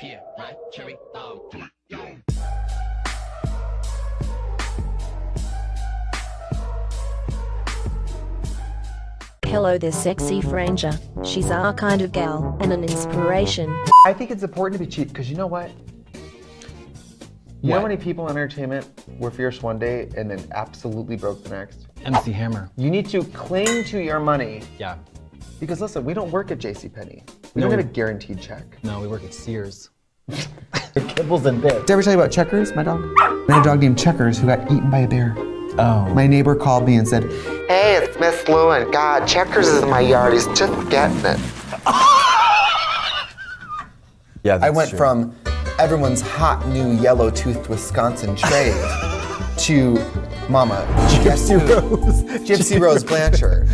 pear, right, cherry, Hello, this sexy franger. She's our kind of gal and an inspiration. I think it's important to be cheap because you know what? You know how many people in entertainment were fierce one day and then absolutely broke the next? MC Hammer. You need to cling to your money. Yeah. Because listen, we don't work at JCPenney. We don't get a guaranteed check. No, we work at Sears. Kibbles and bits. Did I ever tell you about Checkers, my dog? I had a dog named Checkers who got eaten by a bear. Oh. My neighbor called me and said, "Hey, it's Miss Lewin. God, Checkers is in my yard. He's just getting it." Yeah, that's I went true. from everyone's hot new yellow-toothed Wisconsin trade to Mama Gypsy Rose Blanchard.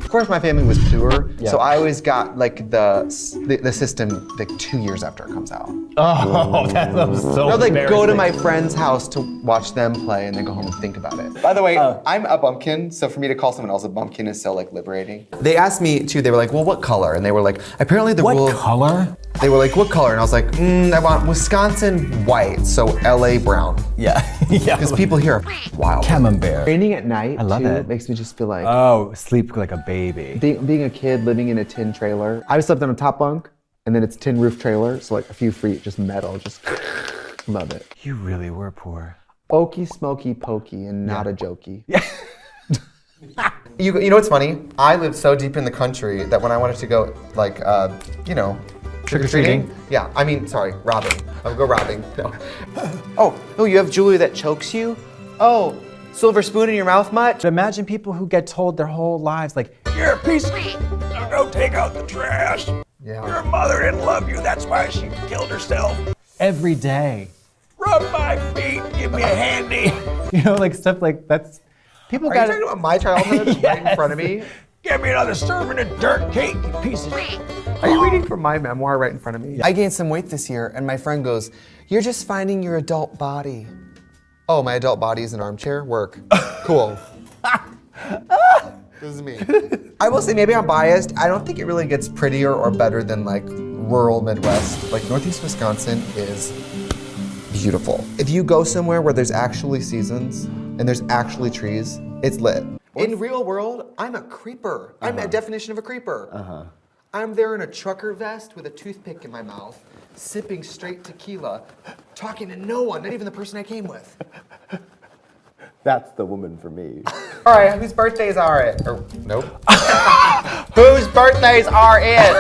Of course, my family was poor, so I always got like the system like 2 years after it comes out. Oh, that was so I would like go to embarrassing. my friend's house to watch them play and then go home and think about it. By the way, I'm a bumpkin, so for me to call someone else a bumpkin is so like liberating. They asked me too, they were like, well, what color? And they were like, apparently the rule. What color? They were like, what color? And I was like, I want Wisconsin white, so LA brown. Yeah. Yeah. Because people here are wild. Camembert. Raining at night, I love it. makes me just feel like Oh, sleep like a baby. being a kid living in a tin trailer. I slept on a top bunk, and then it's tin roof trailer, so like a few feet, just metal, just love it. You really were poor. Okie, smoky, pokey, and not a jokey. Yeah. You know what's funny? I lived so deep in the country that when I wanted to go, like, trick-or-treating? Yeah, I mean, sorry, robbing. I would go robbing. No. Oh, you have jewelry that chokes you? Oh, silver spoon in your mouth much? But imagine people who get told their whole lives, like, you're a piece of shit. Now go take out the trash. Yeah. Your mother didn't love you, that's why she killed herself. Every day. Rub my feet, give me a handy. You know, like stuff like that's. People Are you got talking about my childhood right in front of me? Give me another serving of dirt cake, you piece of shit. Are you reading from my memoir right in front of me? I gained some weight this year, and my friend goes, "You're just finding your adult body." Oh, my adult body is an armchair? Work. Cool. This is me. I will say, maybe I'm biased. I don't think it really gets prettier or better than like rural Midwest. Like Northeast Wisconsin is beautiful. If you go somewhere where there's actually seasons and there's actually trees, it's lit. In real world, I'm a creeper. I'm a definition of a creeper. I'm there in a trucker vest with a toothpick in my mouth, sipping straight tequila, talking to no one, not even the person I came with. That's the woman for me. All right, whose birthdays are it? Or, nope. Whose birthdays are it?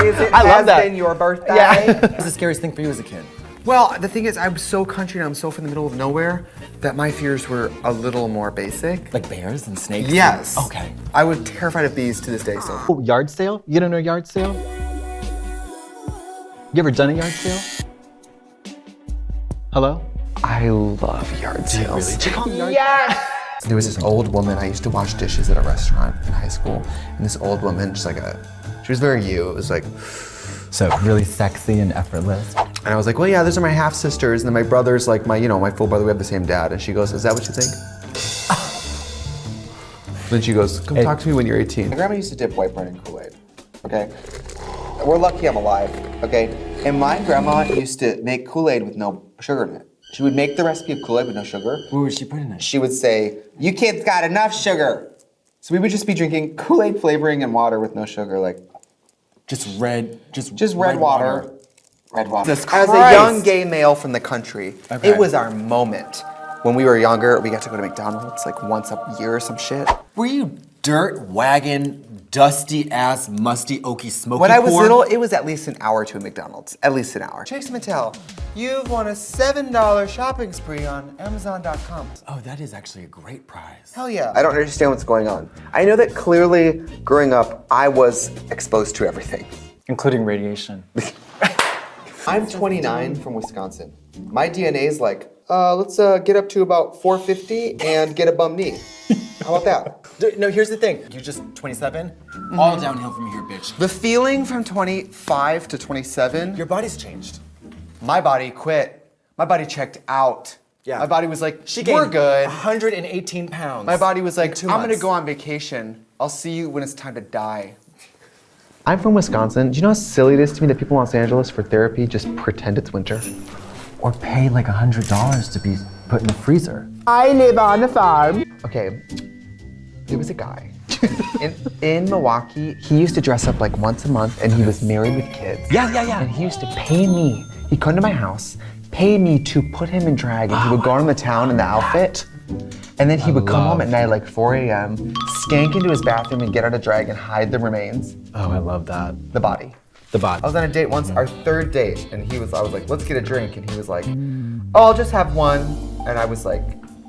Is it I love that. been your birthday? Yeah. What's the scariest thing for you as a kid? Well, the thing is, I'm so country and I'm so from the middle of nowhere that my fears were a little more basic. Like bears and snakes? Yes. Okay. I was terrified of bees to this day, so. Oh, yard sale? You don't know yard sale? You ever done a yard sale? Hello? I love yard sales. Really? Yes! There was this old woman, I used to wash dishes at a restaurant in high school, and this old woman, she was very you. It was like, So really sexy and effortless. and I was like, well, yeah, those are my half sisters, and then my brother's like my full brother, we have the same dad. And she goes, is that what you think? Then she goes, come talk to me when you're 18. My grandma used to dip white bread in Kool-Aid, okay? We're lucky I'm alive, okay? And my grandma used to make Kool-Aid with no sugar in it. She would make the recipe of Kool-Aid with no sugar. What was she putting in it? She would say, you kids got enough sugar. So we would just be drinking Kool-Aid flavoring and water with no sugar, like Just red water. Red water. Jesus As a Christ. young gay male from the country, Okay. it was our moment. When we were younger, we got to go to McDonald's like once a year or some shit. Were you dirt wagon, dusty ass, musty, oaky, smoky When I was porn? little, it was at least an hour to a McDonald's. At least an hour. Chase Mattel, you've won a $7 shopping spree on Amazon.com. Oh, that is actually a great prize. Hell yeah. I don't understand what's going on. I know that clearly, growing up, I was exposed to everything. Including radiation. I'm 29 from Wisconsin. My DNA is like, let's get up to about 450 and get a bum knee. How about that? No, here's the thing. You're just 27. All downhill from here, bitch. The feeling from 25 to 27, Your body's changed. my body quit. My body checked out. Yeah. My body was like, She we're gained good. 118 pounds. My body was like, in 2 I'm gonna months. go on vacation. I'll see you when it's time to die. I'm from Wisconsin. Do you know how silly it is to me that people in Los Angeles for therapy just pretend it's winter? Or pay like $100 to be put in the freezer. I live on a farm. Okay, there was a guy in Milwaukee. He used to dress up like once a month and he was married with kids. Yeah. And he used to pay me. He'd come to my house, pay me to put him in drag, and he would go around the town in the outfit. And then he would come home at night like 4 a.m., skank into his bathroom and get out of drag and hide the remains. Oh, I love that. The body. The body. I was on a date once, our third date, and I was like, let's get a drink. And he was like, oh, I'll just have one. And I was like,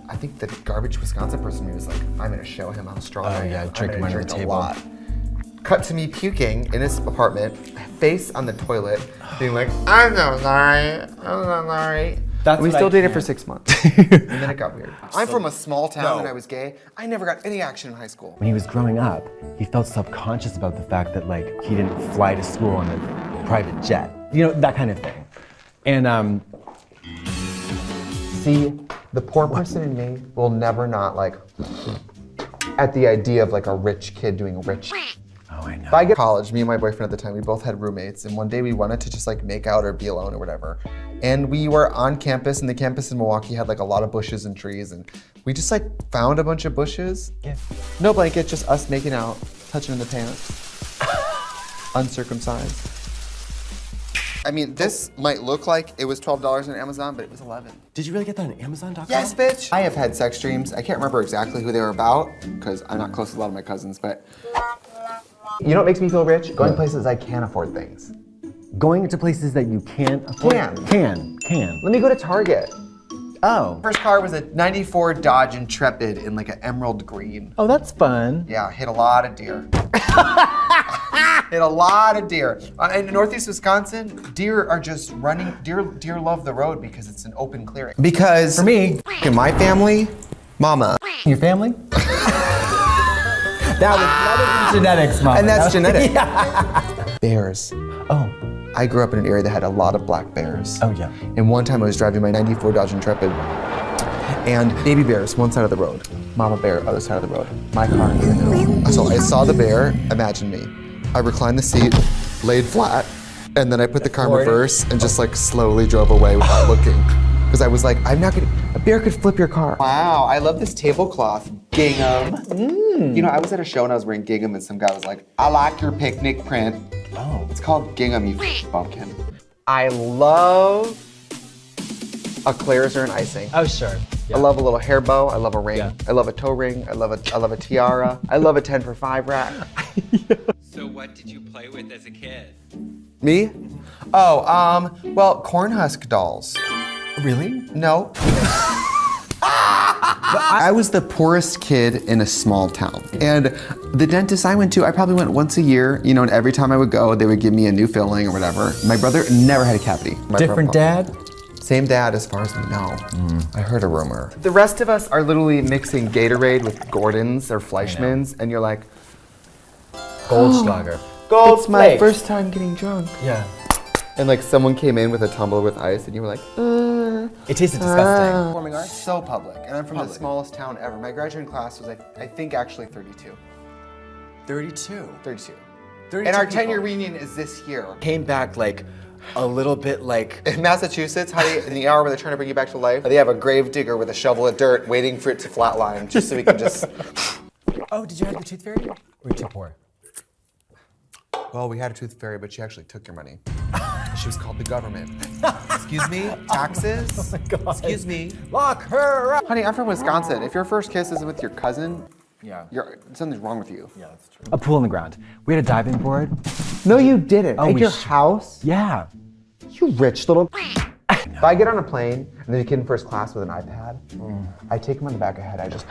I think the garbage Wisconsin person was like, I'm gonna show him how strong I am. yeah, drink I'm him gonna under the drink a table. lot. Cut to me puking in his apartment, face on the toilet, being like, I'm so sorry. That's we what still I dated can't. for 6 months. And then it got weird. I'm from a small town and I was gay. I never got any action in high school. When he was growing up, he felt self-conscious about the fact that like he didn't fly to school on a private jet. You know, that kind of thing. And See, the poor person in me will never not like at the idea of like a rich kid doing rich. oh, I know. If I get to college, me and my boyfriend at the time, we both had roommates, and one day we wanted to just like make out or be alone or whatever. And we were on campus, and the campus in Milwaukee had like a lot of bushes and trees, and we just like found a bunch of bushes. Yeah. No blanket, just us making out, touching in the pants. Uncircumcised. I mean, this might look like it was $12 on Amazon, but it was 11. Did you really get that on Amazon.com? Yes, bitch. I have had sex dreams. I can't remember exactly who they were about, because I'm not close to a lot of my cousins, but you know what makes me feel rich? Going places I can't afford things. Going to places that you can't afford. Can. Let me go to Target. Oh. First car was a 94 Dodge Intrepid in like an emerald green. Oh, that's fun. Yeah, hit a lot of deer. Hit a lot of deer. In northeast Wisconsin, deer are just running. Deer love the road because it's an open clearing. Because For me, in my family, mama. your family? That was genetics, Mom. And that's That was- genetic. Bears. Oh. I grew up in an area that had a lot of black bears. Oh, yeah. And one time I was driving my 94 Dodge Intrepid, and baby bears, one side of the road, mama bear, other side of the road, my car in the middle. So I saw the bear, imagine me. I reclined the seat, laid flat, and then I put the car in reverse and just like slowly drove away without looking. Because I was like, I'm not gonna, a bear could flip your car. Wow, I love this tablecloth. Gingham. You know, I was at a show and I was wearing gingham and some guy was like, I like your picnic print. Oh. It's called gingham, you bumpkin. I love a Claire's or an icing. Oh, sure. I love a little hair bow. I love a ring. Yeah. I love a toe ring. I love a tiara. I love a 10 for 5 rack. So what did you play with as a kid? Me? Oh, well, cornhusk dolls. Really? No. I was the poorest kid in a small town. And the dentist I went to, I probably went once a year, you know, and every time I would go, they would give me a new filling or whatever. My brother never had a cavity. Different dad? Same dad as far as we know. I heard a rumor. The rest of us are literally mixing Gatorade with Gordon's or Fleischmann's, and you're like, Goldschlager. it's my first time getting drunk. Yeah. And like someone came in with a tumbler with ice, and you were like, It tasted disgusting. Performing arts? So public. And I'm from the smallest town ever. My graduating class was like, I think actually 32. 32. 32. 32 And our people. 10-year reunion is this year. Came back like a little bit like. In Massachusetts, how do you, in the hour where they're trying to bring you back to life, they have a grave digger with a shovel of dirt waiting for it to flatline just so we can just. Oh, did you have the tooth fairy? Or were you too poor? Well, we had a tooth fairy, but she actually took your money. She was called the government. Excuse me? Taxes? Oh my God. Excuse me? Lock her up! Honey, I'm from Wisconsin. If your first kiss is with your cousin, Yeah. something's wrong with you. Yeah, that's true. A pool in the ground. We had a diving board. No, you didn't. Oh, At we your sh- house? Yeah. You rich little. If I get on a plane and there's a kid in first class with an iPad, I take him on the back of the head. I just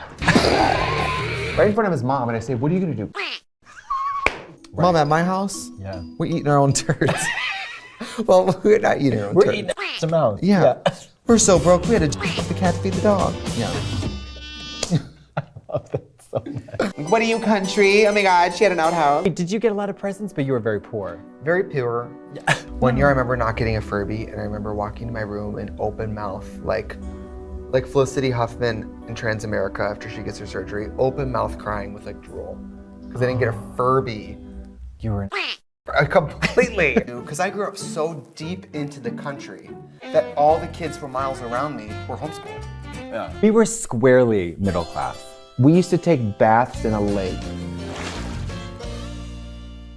right in front of his mom, and I say, "What are you gonna do?" Mom, at my house, Yeah. we're eating our own turds. Well, we're not eating our own turds. We're eating some out. Yeah. We're so broke, we had to off the cat to feed the dog. Yeah. I love that so much. What are you, country? Oh my God, she had an outhouse. Did you get a lot of presents, but you were very poor? Very pure. One year I remember not getting a Furby, and I remember walking to my room in open mouth, like Felicity Huffman in Transamerica after she gets her surgery, open mouth crying with like drool. Because I didn't get a Furby. You were Completely. Because I grew up so deep into the country that all the kids for miles around me were homeschooled. We were squarely middle class. We used to take baths in a lake.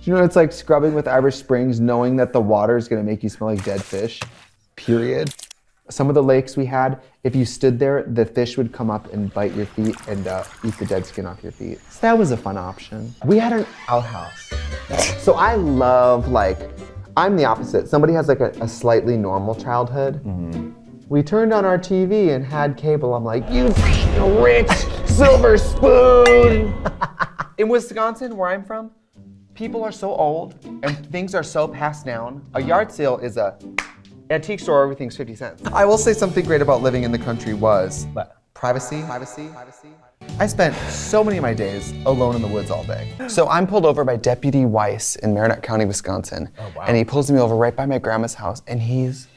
You know, it's like scrubbing with Irish Springs, knowing that the water is gonna make you smell like dead fish, period. Some of the lakes we had, if you stood there, the fish would come up and bite your feet and eat the dead skin off your feet. So that was a fun option. We had an outhouse. So I love, like, I'm the opposite. Somebody has like a slightly normal childhood. We turned on our TV and had cable. I'm like, you rich silver spoon. In Wisconsin, where I'm from, people are so old and things are so passed down. A yard sale is a antique store, everything's 50 cents. I will say something great about living in the country was What? privacy. I spent so many of my days alone in the woods all day. So I'm pulled over by Deputy Weiss in Marinette County, Wisconsin. Oh, wow. And he pulls me over right by my grandma's house and he's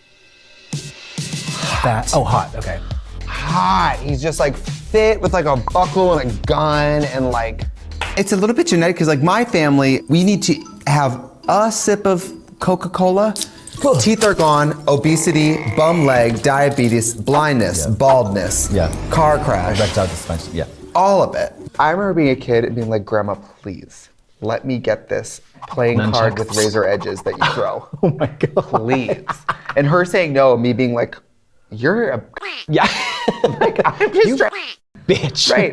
Hot, okay. hot. He's just like fit with like a buckle and a gun and like, it's a little bit genetic because like my family, we need to have a sip of Coca-Cola. Teeth are gone, obesity, bum leg, diabetes, blindness, baldness, car crash, Erectile dysfunction, yeah. all of it. I remember being a kid and being like, Grandma, please, let me get this playing card with razor edges that you throw. Oh my God. Please. And her saying no, and me being like, you're a Yeah. like, I'm just Bitch. right.